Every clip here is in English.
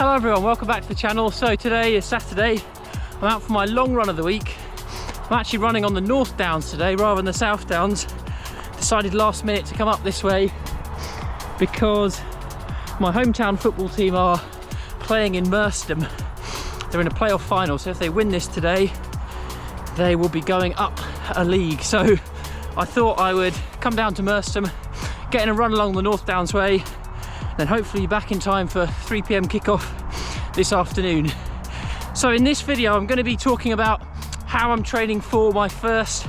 Hello everyone, welcome back to the channel. So today is Saturday. I'm out for my long run of the week. I'm actually running on the North Downs today rather than the South Downs. Decided last minute to come up this way because my hometown football team are playing in Merstham. They're in a playoff final, so if they win this today, they will be going up a league. So I thought I would come down to Merstham, get in a run along the North Downs way, then hopefully back in time for 3 PM kickoff this afternoon. So in this video I'm going to be talking about how I'm training for my first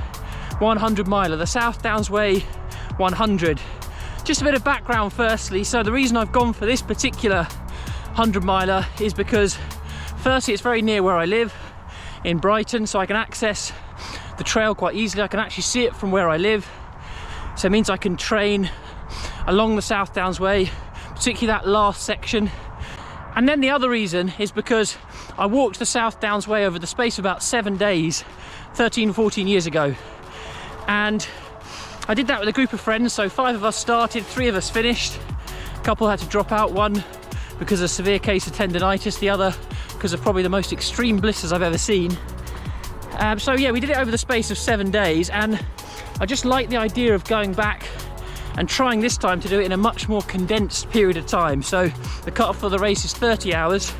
100 miler, the South Downs Way 100. Just a bit of background firstly. So the reason I've gone for this particular 100 miler is because firstly it's very near where I live in Brighton, so I can access the trail quite easily. I can actually see it from where I live, so it means I can train along the South Downs Way, particularly that last section. And then the other reason is because I walked the South Downs Way over the space of about 7 days 13-14 years ago, and I did that with a group of friends. So 5 of us started, 3 of us finished. A couple had to drop out, one because of a severe case of tendinitis, the other because of probably the most extreme blisters I've ever seen. So yeah, we did it over the space of 7 days, and I just like the idea of going back and trying this time to do it in a much more condensed period of time. So the cut-off for the race is 30 hours.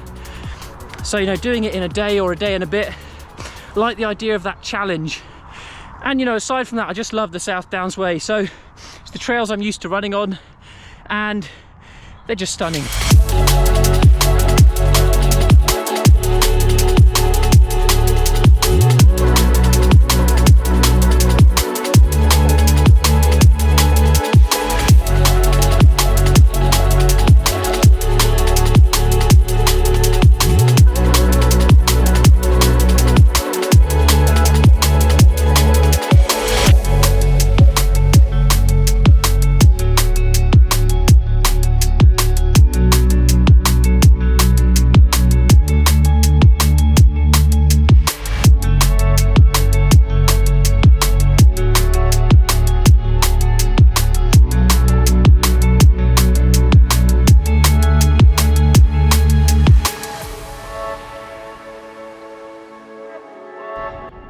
So, you know, doing it in a day or a day and a bit, I like the idea of that challenge. And, you know, aside from that, I just love the South Downs Way. So it's the trails I'm used to running on, and they're just stunning.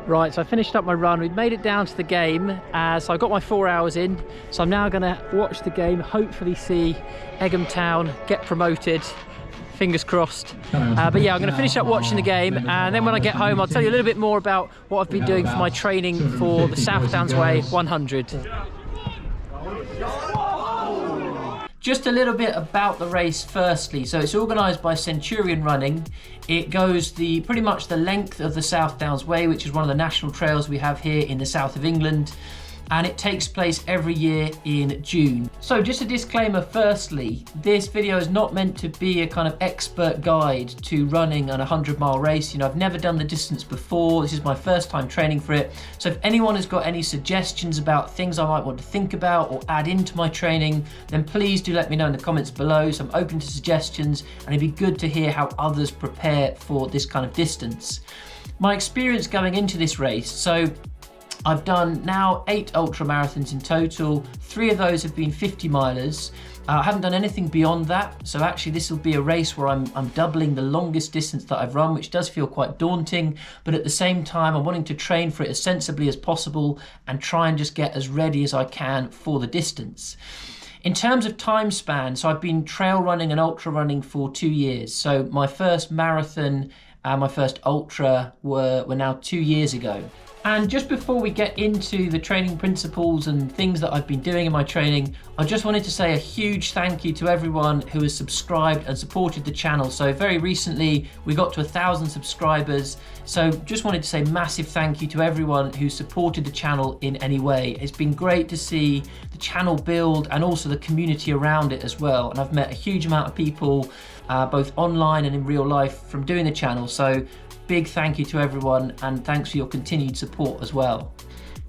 Right, so I finished up my run. We'd made it down to the game, so I got my 4 hours in. So I'm now going to watch the game, hopefully see Egham Town get promoted. Fingers crossed. But yeah, I'm going to finish up watching the game, and then when I get home I'll tell you a little bit more about what I've been doing for my training for the South Downs Way 100. Just a little bit about the race firstly. So it's organised by Centurion Running. It goes pretty much the length of the South Downs Way, which is one of the national trails we have here in the south of England. And it takes place every year in June. So just a disclaimer firstly, this video is not meant to be a kind of expert guide to running an 100-mile race. You know, I've never done the distance before. This is my first time training for it. So if anyone has got any suggestions about things I might want to think about or add into my training, then please do let me know in the comments below. So I'm open to suggestions, and it'd be good to hear how others prepare for this kind of distance. My experience going into this race, so I've done now 8 ultramarathons in total. 3 of those have been 50 milers. I haven't done anything beyond that. So actually this will be a race where I'm doubling the longest distance that I've run, which does feel quite daunting. But at the same time, I'm wanting to train for it as sensibly as possible and try and just get as ready as I can for the distance. In terms of time span, so I've been trail running and ultra running for 2 years. So my first marathon and my first ultra were now 2 years ago. And just before we get into the training principles and things that I've been doing in my training, I just wanted to say a huge thank you to everyone who has subscribed and supported the channel. So very recently we got to 1,000 subscribers. So just wanted to say massive thank you to everyone who supported the channel in any way. It's been great to see the channel build and also the community around it as well. And I've met a huge amount of people, both online and in real life, from doing the channel. So big thank you to everyone, and thanks for your continued support as well.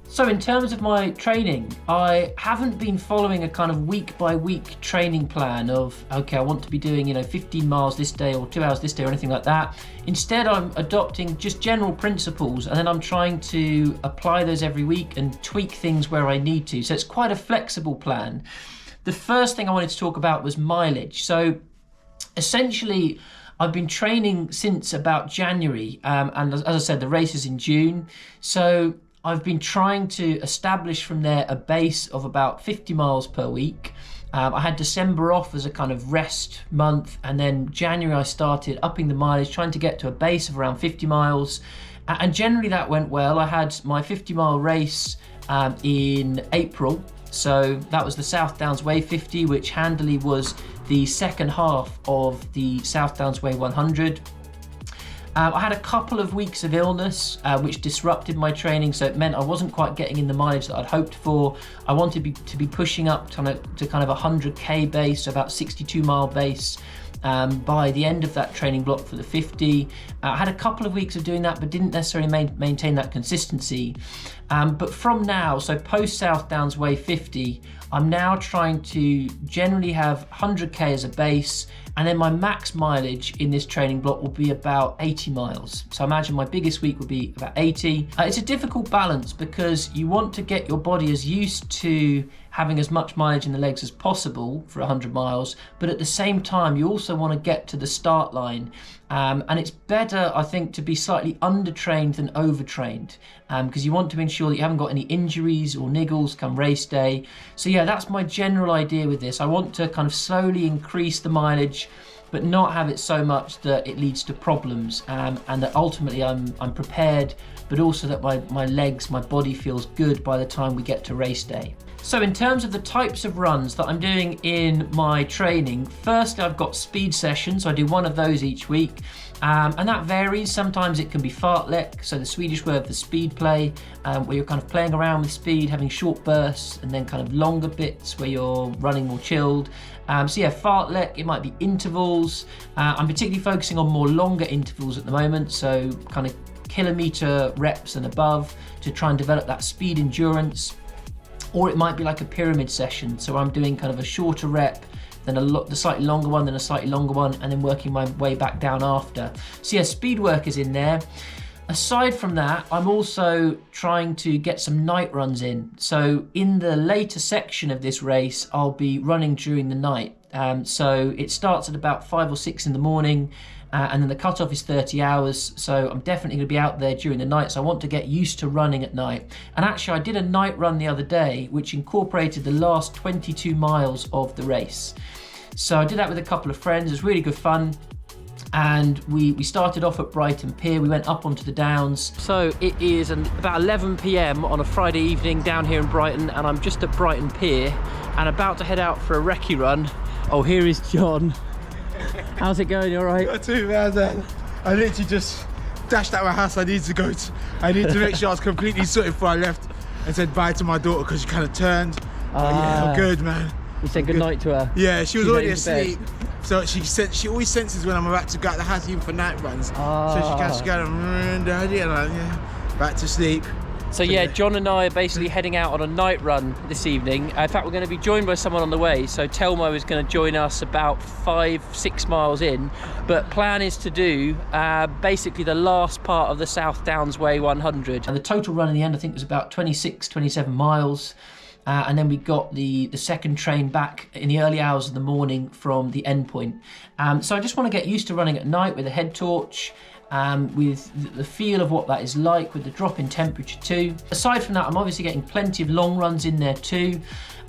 So in terms of my training, I haven't been following a kind of week by week training plan of, okay, I want to be doing, 15 miles this day or 2 hours this day or anything like that. Instead, I'm adopting just general principles, and then I'm trying to apply those every week and tweak things where I need to. So it's quite a flexible plan. The first thing I wanted to talk about was mileage. So essentially, I've been training since about January, and as I said, the race is in June. So I've been trying to establish from there a base of about 50 miles per week. I had December off as a kind of rest month, and then January I started upping the mileage, trying to get to a base of around 50 miles. And generally that went well. I had my 50-mile race in April. So that was the South Downs Way 50, which handily was the second half of the South Downs Way 100. I had a couple of weeks of illness, which disrupted my training, so it meant I wasn't quite getting in the mileage that I'd hoped for. I wanted to be pushing up to kind of a 100k base, about 62-mile base, by the end of that training block for the 50. I had a couple of weeks of doing that, but didn't necessarily maintain that consistency. But from now, so post South Downs Way 50, I'm now trying to generally have 100k as a base, and then my max mileage in this training block will be about 80 miles. So I imagine my biggest week will be about 80. It's a difficult balance because you want to get your body as used to having as much mileage in the legs as possible for 100 miles, but at the same time, you also want to get to the start line. And it's better, I think, to be slightly undertrained than overtrained, because you want to ensure that you haven't got any injuries or niggles come race day. So yeah, that's my general idea with this. I want to kind of slowly increase the mileage, but not have it so much that it leads to problems, and that ultimately I'm prepared, but also that my legs, my body feels good by the time we get to race day. So in terms of the types of runs that I'm doing in my training, firstly I've got speed sessions, so I do one of those each week, and that varies. Sometimes it can be fartlek, so the Swedish word for speed play, where you're kind of playing around with speed, having short bursts, and then kind of longer bits where you're running more chilled. So yeah, fartlek, it might be intervals. I'm particularly focusing on more longer intervals at the moment, so kind of kilometer reps and above to try and develop that speed endurance. Or it might be like a pyramid session, so I'm doing kind of a shorter rep, then the slightly longer one, then a slightly longer one, and then working my way back down after. So yeah, speed work is in there. Aside from that, I'm also trying to get some night runs in. So in the later section of this race, I'll be running during the night. So it starts at about 5 or 6 in the morning, and then the cutoff is 30 hours. So I'm definitely going to be out there during the night. So I want to get used to running at night. And actually, I did a night run the other day, which incorporated the last 22 miles of the race. So I did that with a couple of friends. It was really good fun. And we started off at Brighton Pier. We went up onto the Downs. So it is about 11 p.m. on a Friday evening down here in Brighton, and I'm just at Brighton Pier and about to head out for a recce run. Oh, here is John. How's it going? You all right? Not too bad, man. I literally just dashed out my house. I need to make sure I was completely sorted before I left, and said bye to my daughter because she kind of turned. Yeah, I'm good, man. You said good night to her? Yeah, she was already asleep. So she always senses when I'm about to go out the house, even for night runs. So she kind of daddy, and I'm back to sleep. So yeah, John and I are basically heading out on a night run this evening. In fact, we're going to be joined by someone on the way. So Telmo is going to join us about 5-6 miles in. But plan is to do basically the last part of the South Downs Way 100. And the total run in the end, I think, was about 26-27 miles. And then we got the second train back in the early hours of the morning from the end point. So I just want to get used to running at night with a head torch, with the feel of what that is like, with the drop in temperature too. Aside from that, I'm obviously getting plenty of long runs in there too.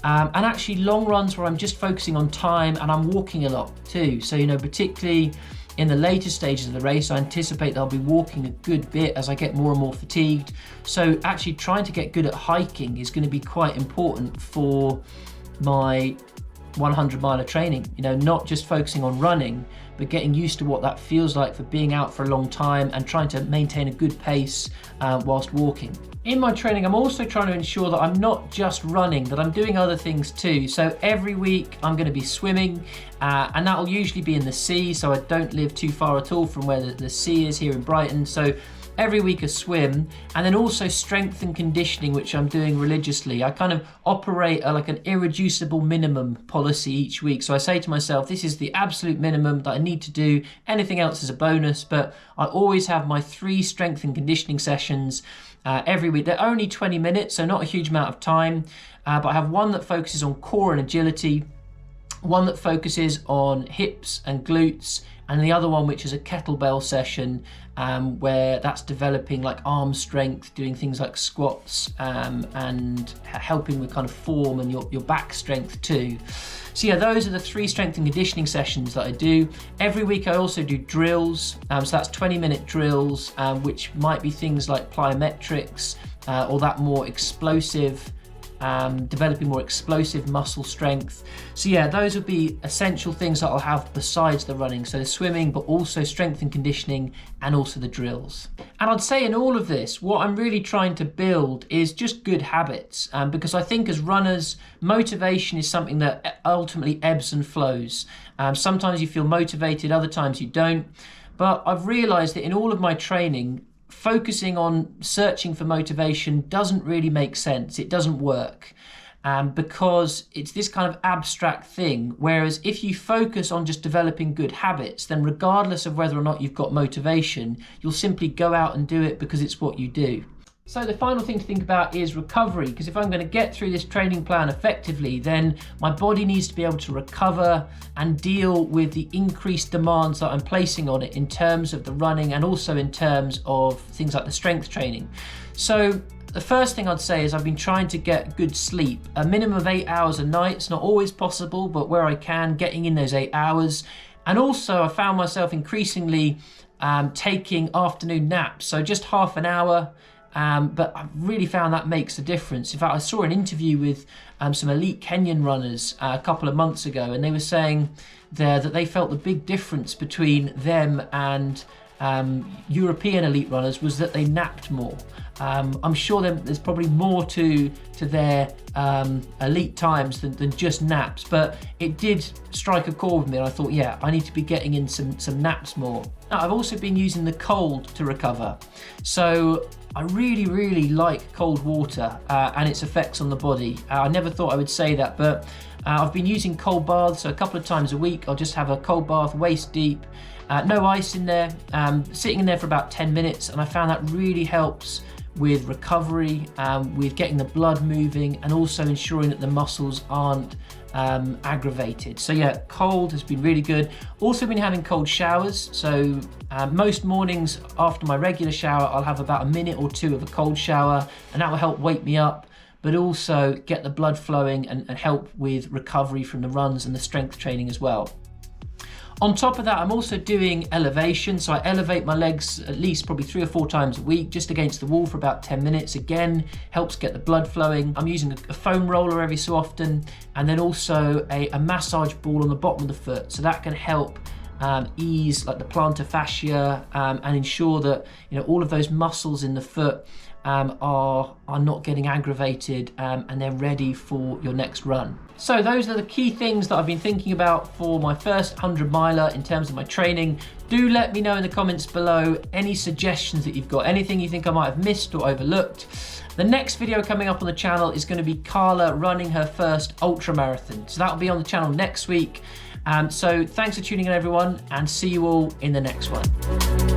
And actually long runs where I'm just focusing on time and I'm walking a lot too. So, you know, particularly in the later stages of the race, I anticipate that I'll be walking a good bit as I get more and more fatigued. So actually trying to get good at hiking is going to be quite important for my 100 miler training. You know, not just focusing on running, but getting used to what that feels like for being out for a long time and trying to maintain a good pace whilst walking. In my training, I'm also trying to ensure that I'm not just running, that I'm doing other things too. So every week I'm going to be swimming, and that'll usually be in the sea. So I don't live too far at all from where the sea is here in Brighton. So every week a swim, and then also strength and conditioning, which I'm doing religiously. I kind of operate like an irreducible minimum policy each week. So I say to myself, this is the absolute minimum that I need to do. Anything else is a bonus, but I always have my 3 strength and conditioning sessions every week. They're only 20 minutes, so not a huge amount of time, but I have one that focuses on core and agility, one that focuses on hips and glutes, and the other one which is a kettlebell session where that's developing like arm strength, doing things like squats and helping with kind of form and your back strength too. So yeah, those are the 3 strength and conditioning sessions that I do. Every week I also do drills, so that's 20-minute drills, which might be things like plyometrics or that more explosive, developing more explosive muscle strength. So yeah, those would be essential things that I'll have besides the running. So the swimming, but also strength and conditioning, and also the drills. And I'd say in all of this, what I'm really trying to build is just good habits, because I think as runners, motivation is something that ultimately ebbs and flows. Sometimes you feel motivated, other times you don't. But I've realized that in all of my training, focusing on searching for motivation doesn't really make sense. It doesn't work because it's this kind of abstract thing. Whereas if you focus on just developing good habits, then regardless of whether or not you've got motivation, you'll simply go out and do it because it's what you do. So the final thing to think about is recovery, because if I'm going to get through this training plan effectively, then my body needs to be able to recover and deal with the increased demands that I'm placing on it in terms of the running and also in terms of things like the strength training. So the first thing I'd say is I've been trying to get good sleep, a minimum of 8 hours a night. It's not always possible, but where I can, getting in those 8 hours. And also I found myself increasingly taking afternoon naps, so just half an hour. But I've really found that makes a difference. In fact, I saw an interview with some elite Kenyan runners a couple of months ago, and they were saying there that they felt the big difference between them and European elite runners was that they napped more. I'm sure there's probably more to their elite times than just naps, but it did strike a chord with me, and I thought, yeah, I need to be getting in some naps more. Now, I've also been using the cold to recover. So I really, really like cold water and its effects on the body. I never thought I would say that, but I've been using cold baths. So a couple of times a week, I'll just have a cold bath waist deep, no ice in there, sitting in there for about 10 minutes. And I found that really helps with recovery, with getting the blood moving, and also ensuring that the muscles aren't aggravated. So yeah, cold has been really good. Also been having cold showers. So most mornings after my regular shower, I'll have about a minute or 2 of a cold shower, and that will help wake me up, but also get the blood flowing and help with recovery from the runs and the strength training as well. On top of that, I'm also doing elevation. So I elevate my legs at least probably 3 or 4 times a week, just against the wall for about 10 minutes. Again, helps get the blood flowing. I'm using a foam roller every so often, and then also a massage ball on the bottom of the foot. So that can help ease like the plantar fascia and ensure that, you know, all of those muscles in the foot are not getting aggravated and they're ready for your next run. So those are the key things that I've been thinking about for my first 100 miler in terms of my training. Do let me know in the comments below any suggestions that you've got, anything you think I might have missed or overlooked. The next video coming up on the channel is going to be Carla running her first ultramarathon. So that'll be on the channel next week. So thanks for tuning in, everyone, and see you all in the next one.